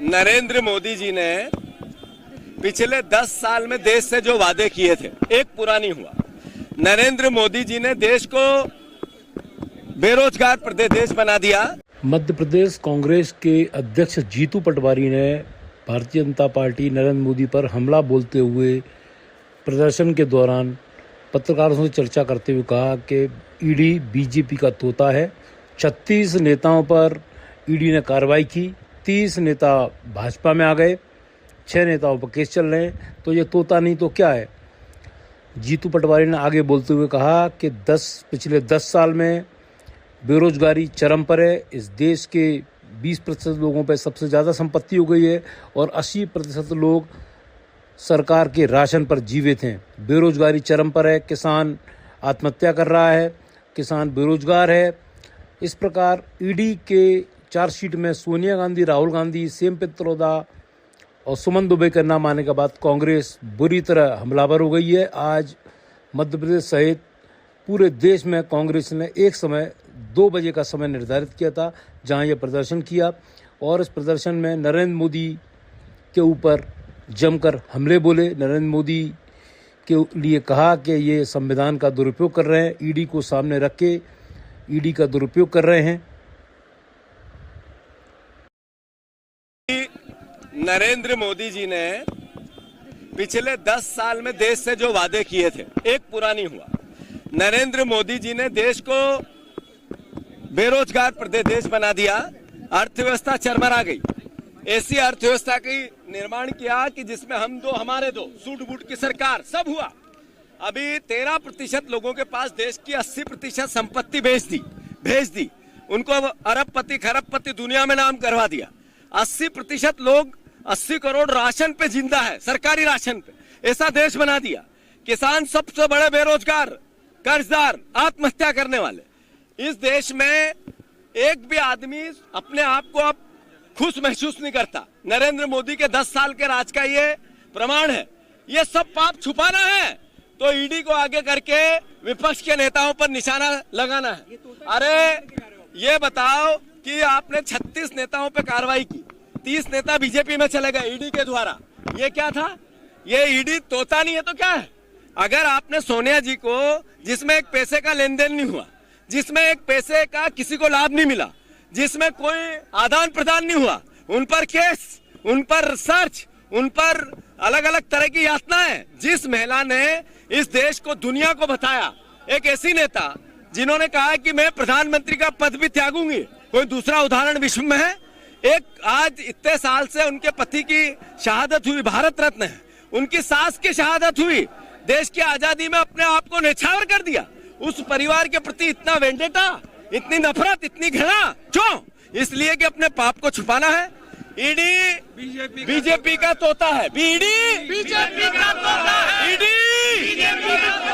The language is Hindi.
नरेंद्र मोदी जी ने पिछले 10 साल में देश से जो वादे किए थे, एक पूरा नहीं हुआ। नरेंद्र मोदी जी ने देश को बेरोजगार प्रदेश बना दिया। मध्य प्रदेश कांग्रेस के अध्यक्ष जीतू पटवारी ने भारतीय जनता पार्टी नरेंद्र मोदी पर हमला बोलते हुए प्रदर्शन के दौरान पत्रकारों से चर्चा करते हुए कहा कि ईडी बीजेपी का तोता है। 36 नेताओं पर ईडी ने कार्रवाई की, 30 नेता भाजपा में आ गए, 6 नेताओं पर केस चल रहे हैं, तो ये तोता नहीं तो क्या है। जीतू पटवारी ने आगे बोलते हुए कहा कि पिछले 10 साल में बेरोजगारी चरम पर है। इस देश के 20% लोगों पर सबसे ज़्यादा संपत्ति हो गई है और 80% लोग सरकार के राशन पर जीवित हैं। बेरोजगारी चरम पर है, किसान आत्महत्या कर रहा है, किसान बेरोजगार है। इस प्रकार ईडी के चार्जशीट में सोनिया गांधी, राहुल गांधी, सेम पित्रोदा और सुमन दुबे के नाम आने के बाद कांग्रेस बुरी तरह हमलावर हो गई है। आज मध्य प्रदेश सहित पूरे देश में कांग्रेस ने एक समय 2 बजे का समय निर्धारित किया था जहां यह प्रदर्शन किया और इस प्रदर्शन में नरेंद्र मोदी के ऊपर जमकर हमले बोले। नरेंद्र मोदी के लिए कहा कि ये संविधान का दुरुपयोग कर रहे हैं, ईडी को सामने रख के ईडी का दुरुपयोग कर रहे हैं। नरेंद्र मोदी जी ने पिछले 10 साल में देश से जो वादे किए थे, एक पूरा नहीं हुआ। नरेंद्र मोदी जी ने देश को बेरोजगार प्रदेश बना दिया, अर्थव्यवस्था चरमरा गई। ऐसी अर्थव्यवस्था की निर्माण किया कि जिसमें हम दो हमारे दो, सूट बूट की सरकार, सब हुआ। अभी 13% लोगों के पास देश की 80% संपत्ति भेज दी। उनको अरबपति खरबपति दुनिया में नाम करवा दिया। 80% लोग 80 करोड़ राशन पे जिंदा है, सरकारी राशन पे। ऐसा देश बना दिया। किसान सबसे बड़े बेरोजगार, कर्जदार, आत्महत्या करने वाले। इस देश में एक भी आदमी अपने आप को अब खुश महसूस नहीं करता। नरेंद्र मोदी के 10 साल के राज का ये प्रमाण है। ये सब पाप छुपाना है तो ईडी को आगे करके विपक्ष के नेताओं पर निशाना लगाना है। अरे ये बताओ कि आपने 36 नेताओं पर कार्रवाई की, 30 नेता बीजेपी में चले गए ईडी के द्वारा। ये क्या था? ये ईडी तोता नहीं है तो क्या है? अगर आपने सोनिया जी को, जिसमें एक पैसे का लेन देन नहीं हुआ, जिसमें एक पैसे का किसी को लाभ नहीं मिला, जिसमें कोई आदान प्रदान नहीं हुआ, उन पर केस, उन पर रिसर्च, उन पर अलग अलग तरह की यातनाएं, जिस महिला ने इस देश को, दुनिया को बताया, एक ऐसी नेता जिन्होंने कहा कि मैं प्रधानमंत्री का पद भी त्यागूंगी, कोई दूसरा उदाहरण विश्व में है? एक आज इतने साल से उनके पति की शहादत हुई, भारत रत्न है, उनकी सास की शहादत हुई, देश की आजादी में अपने आप को न्यौछावर कर दिया। उस परिवार के प्रति इतना वेंडेटा, इतनी नफरत, इतनी घृणा क्यों? इसलिए कि अपने पाप को छुपाना है। ईडी बीजेपी का तोता है। ईडी बीजेपी का तोता है। ईडी